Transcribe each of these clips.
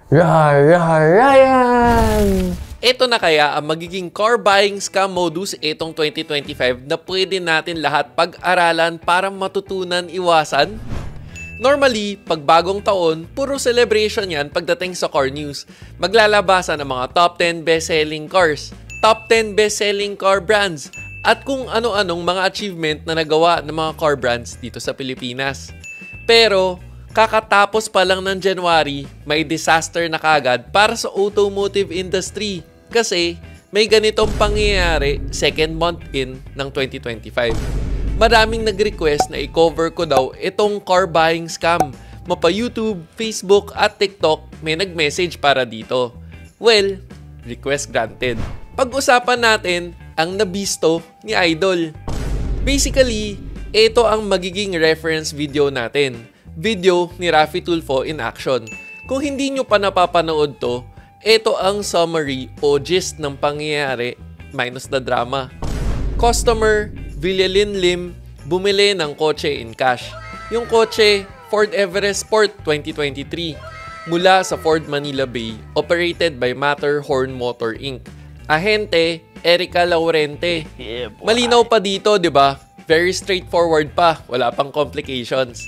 Ryan! Ito na kaya ang magiging car buying scam modus itong 2025 na pwede natin lahat pag-aralan para matutunan iwasan? Normally, pag bagong taon, puro celebration yan pagdating sa car news. Maglalabasan ng mga top 10 best-selling cars, top 10 best-selling car brands, at kung ano-anong mga achievement na nagawa ng mga car brands dito sa Pilipinas. Pero, kakatapos pa lang ng January, may disaster na kagad para sa automotive industry kasi may ganitong pangyayari second month in ng 2025. Maraming nag-request na i-cover ko daw itong car buying scam. Mapa YouTube, Facebook at TikTok may nag-message para dito. Well, request granted. Pag-usapan natin ang nabisto ni Idol. Basically, ito ang magiging reference video natin. Video ni Raffy Tulfo in action. Kung hindi nyo pa napapanood to, ito ang summary o gist ng pangyayari minus the drama. Customer, Villalin Lim, bumili ng kotse in cash. Yung kotse, Ford Everest Sport 2023 mula sa Ford Manila Bay, operated by Matterhorn Motor Inc. Ahente, Erica Laurente. Malinaw pa dito, di ba? Very straightforward pa, wala pang complications.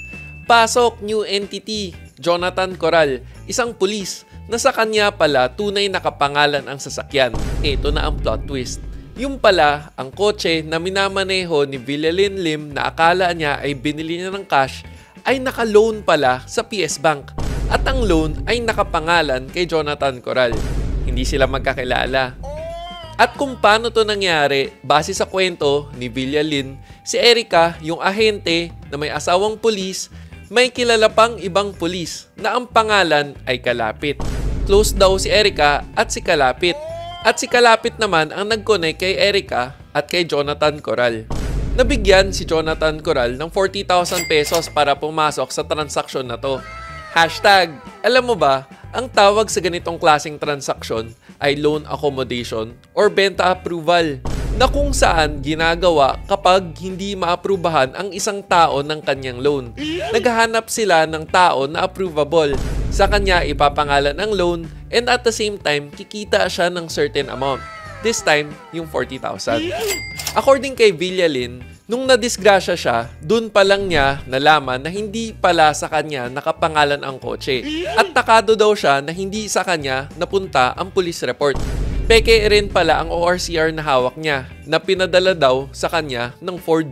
Pasok, new entity, Jonathan Coral, isang pulis na sa kanya pala tunay nakapangalan ang sasakyan. Ito na ang plot twist. Yung pala, ang kotse na minamaneho ni Villalin Lim na akala niya ay binili niya ng cash ay naka-loan pala sa PS Bank. At ang loan ay nakapangalan kay Jonathan Coral. Hindi sila magkakilala. At kung paano to nangyari, base sa kwento ni Villalin, si Erica, yung ahente na may asawang pulis, may kilala pang ibang pulis na ang pangalan ay Kalapit. Close daw si Erica at si Kalapit. At si Kalapit naman ang nag-connect kay Erica at kay Jonathan Coral. Nabigyan si Jonathan Coral ng 40,000 pesos para pumasok sa transaksyon na to. Hashtag, alam mo ba, ang tawag sa ganitong klaseng transaksyon ay loan accommodation or benta approval na kung saan ginagawa kapag hindi maaprubahan ang isang tao ng kanyang loan. Naghahanap sila ng tao na approvable. Sa kanya ipapangalan ang loan and at the same time kikita siya ng certain amount. This time, yung 40,000. According kay Villalin, nung nadisgrasya siya, dun pa lang niya nalaman na hindi pala sa kanya nakapangalan ang kotse. At takado daw siya na hindi sa kanya napunta ang police report. Peke rin pala ang ORCR na hawak niya na pinadala daw sa kanya ng Ford.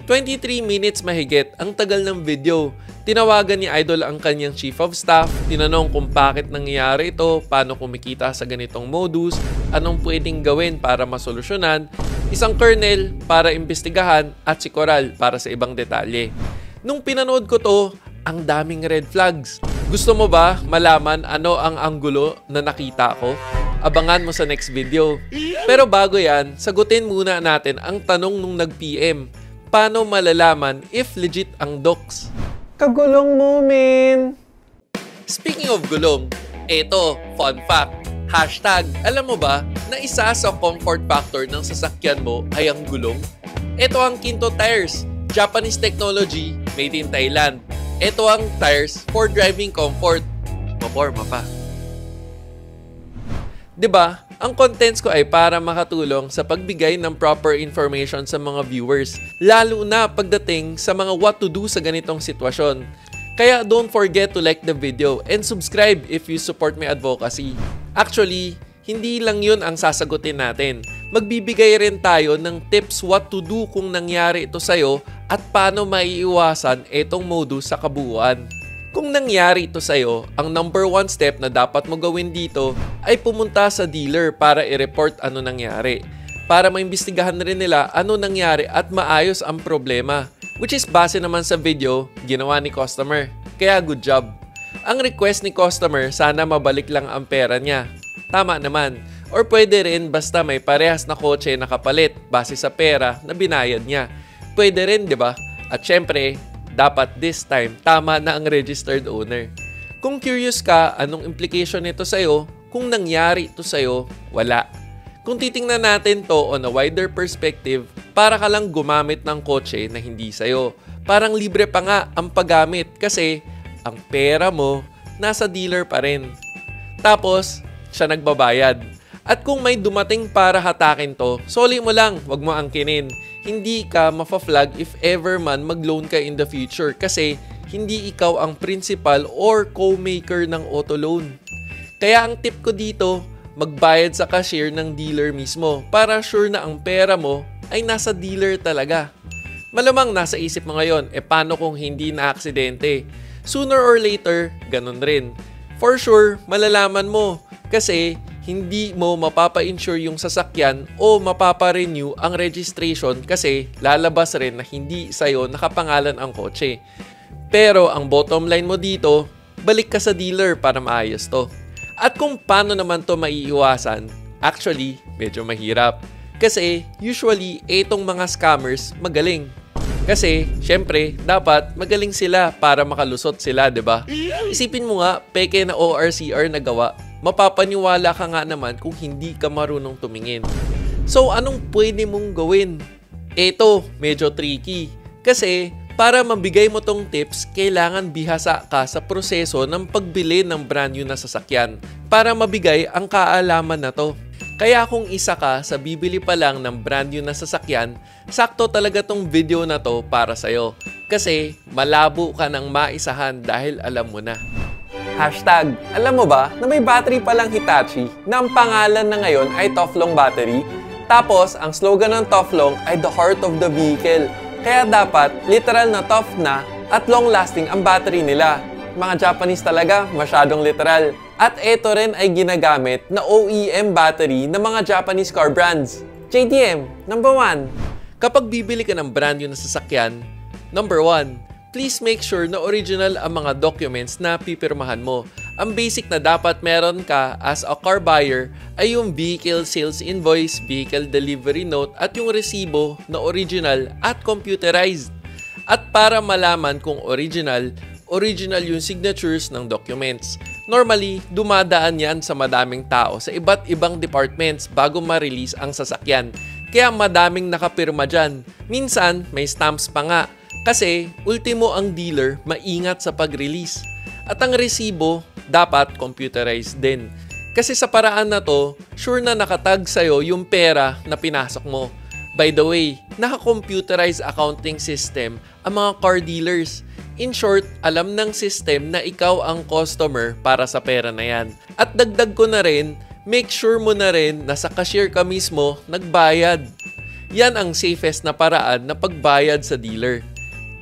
23 minutes mahigit ang tagal ng video. Tinawagan ni Idol ang kanyang chief of staff, tinanong kung bakit nangyayari ito, paano kumikita sa ganitong modus, anong pwedeng gawin para masolusyonan, isang colonel para imbestigahan at si Coral para sa ibang detalye. Nung pinanood ko to, ang daming red flags. Gusto mo ba malaman ano ang anggulo na nakita ko? Abangan mo sa next video. Pero bago yan, sagutin muna natin ang tanong nung nag-PM. Paano malalaman if legit ang docs? Kagulong mo, men! Speaking of gulong, eto, fun fact. Hashtag, alam mo ba na isa sa comfort factor ng sasakyan mo ay ang gulong? Ito ang Kinto Tires, Japanese technology, made in Thailand. Ito ang tires for driving comfort. Maporma pa. 'Di ba? Ang contents ko ay para makatulong sa pagbigay ng proper information sa mga viewers, lalo na pagdating sa mga what to do sa ganitong sitwasyon. Kaya don't forget to like the video and subscribe if you support my advocacy. Actually, hindi lang yun ang sasagutin natin. Magbibigay rin tayo ng tips what to do kung nangyari ito sa'yo at paano maiiwasan itong modus sa kabuuan. Kung nangyari ito sa'yo, ang number 1 step na dapat mo gawin dito ay pumunta sa dealer para i-report ano nangyari. Para maimbestigahan rin nila ano nangyari at maayos ang problema. Which is base naman sa video, ginawa ni customer. Kaya good job. Ang request ni customer, sana mabalik lang ang pera niya. Tama naman. Or pwede rin basta may parehas na kotse na kapalit base sa pera na binayad niya. Pwede rin, di ba? At syempre, dapat this time, tama na ang registered owner. Kung curious ka, anong implication nito sa'yo? Kung nangyari ito sa'yo, wala. Kung titingnan natin to on a wider perspective, para ka lang gumamit ng kotse na hindi sa'yo. Parang libre pa nga ang paggamit kasi ang pera mo nasa dealer pa rin. Tapos, siya nagbabayad. At kung may dumating para hatakin to, soli mo lang, wag mo angkinin. Hindi ka mafa-flag if ever man mag-loan ka in the future kasi hindi ikaw ang principal or co-maker ng auto loan. Kaya ang tip ko dito, magbayad sa cashier ng dealer mismo para sure na ang pera mo ay nasa dealer talaga. Malamang nasa isip mo ngayon, paano kung hindi na aksidente? Sooner or later, ganun rin. For sure, malalaman mo kasi hindi mo mapapa-insure yung sasakyan o mapapa-renew ang registration kasi lalabas rin na hindi sa'yo nakapangalan ang kotse. Pero ang bottom line mo dito, balik ka sa dealer para maayos to. At kung paano naman to maiiwasan, actually, medyo mahirap. Kasi usually, itong mga scammers magaling. Kasi, syempre, dapat magaling sila para makalusot sila, 'di ba? Isipin mo nga, peke na ORCR na gawa, mapapaniwala ka nga naman kung hindi ka marunong tumingin. So, anong pwede mong gawin? Ito, medyo tricky. Kasi, para mabigay mo tong tips, kailangan bihasa ka sa proseso ng pagbili ng brand new na sasakyan para mabigay ang kaalaman na to. Kaya kung isa ka sa bibili pa lang ng brand new na sasakyan, sakto talaga tong video na to para sa'yo. Kasi malabo ka ng maisahan dahil alam mo na. Hashtag, alam mo ba na may battery palang Hitachi na ang pangalan na ngayon ay Toflong Battery? Tapos, ang slogan ng Toflong ay the heart of the vehicle. Kaya dapat, literal na tough na at long-lasting ang battery nila. Mga Japanese talaga, masyadong literal. At ito rin ay ginagamit na OEM battery ng mga Japanese car brands. JDM, number 1. Kapag bibili ka ng brand new na sasakyan, number 1, please make sure na original ang mga documents na pipirmahan mo. Ang basic na dapat meron ka as a car buyer ay yung vehicle sales invoice, vehicle delivery note at yung resibo na original at computerized. At para malaman kung original yung signatures ng documents. Normally, dumadaan yan sa madaming tao sa iba't ibang departments bago ma-release ang sasakyan. Kaya madaming nakapirma dyan. Minsan, may stamps pa nga. Kasi, ultimo ang dealer maingat sa pag-release. At ang resibo, dapat computerized din. Kasi sa paraan na to, sure na nakatag sa'yo yung pera na pinasok mo. By the way, naka-computerized accounting system ang mga car dealers. In short, alam ng system na ikaw ang customer para sa pera na yan. At dagdag ko na rin, make sure mo na rin na sa cashier ka mismo nagbayad. Yan ang safest na paraan na pagbayad sa dealer.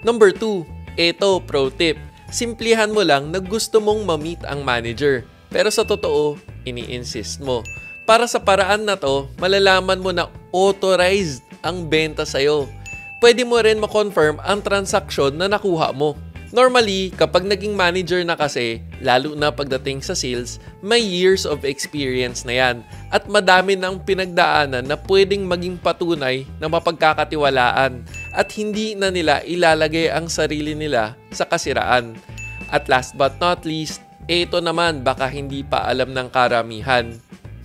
Number 2, eto pro tip. Simplihan mo lang na gusto mong ma-meet ang manager. Pero sa totoo, ini-insist mo. Para sa paraan na to, malalaman mo na authorized ang benta sa'yo. Pwede mo rin ma-confirm ang transaksyon na nakuha mo. Normally, kapag naging manager na kasi, lalo na pagdating sa sales, may years of experience na yan. At madami nang pinagdaanan na pwedeng maging patunay na mapagkakatiwalaan at hindi na nila ilalagay ang sarili nila sa kasiraan. At last but not least, ito naman baka hindi pa alam ng karamihan.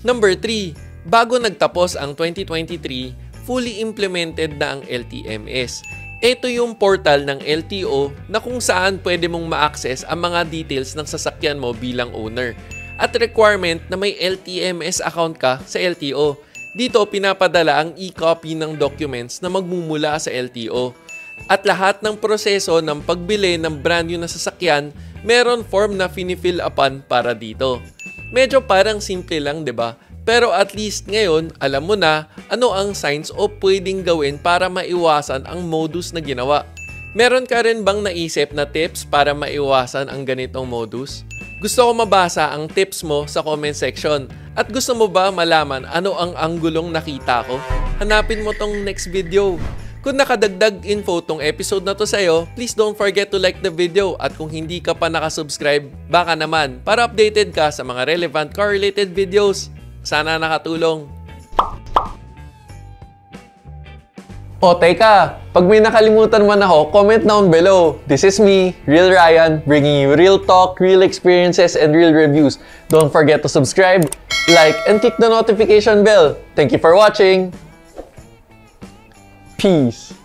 Number 3, bago nagtapos ang 2023, fully implemented na ang LTMS. Ito yung portal ng LTO na kung saan pwede mong ma-access ang mga details ng sasakyan mo bilang owner. At requirement na may LTMS account ka sa LTO. Dito pinapadala ang e-copy ng documents na magmumula sa LTO. At lahat ng proseso ng pagbili ng brand new na sasakyan, meron form na fini-fill upan para dito. Medyo parang simple lang, 'di ba? Pero at least ngayon, alam mo na ano ang signs o pwedeng gawin para maiwasan ang modus na ginawa. Meron ka rin bang naisip na tips para maiwasan ang ganitong modus? Gusto ko mabasa ang tips mo sa comment section. At gusto mo ba malaman ano ang anggulong nakita ko? Hanapin mo tong next video. Kung nakadagdag info tong episode na to sa'yo, please don't forget to like the video. At kung hindi ka pa nakasubscribe, baka naman para updated ka sa mga relevant car-related videos. Sana nakatulong. O teka, pag may nakalimutan man ako, comment down below. This is me, Real Ryan, bringing you real talk, real experiences, and real reviews. Don't forget to subscribe, like, and click the notification bell. Thank you for watching. Peace.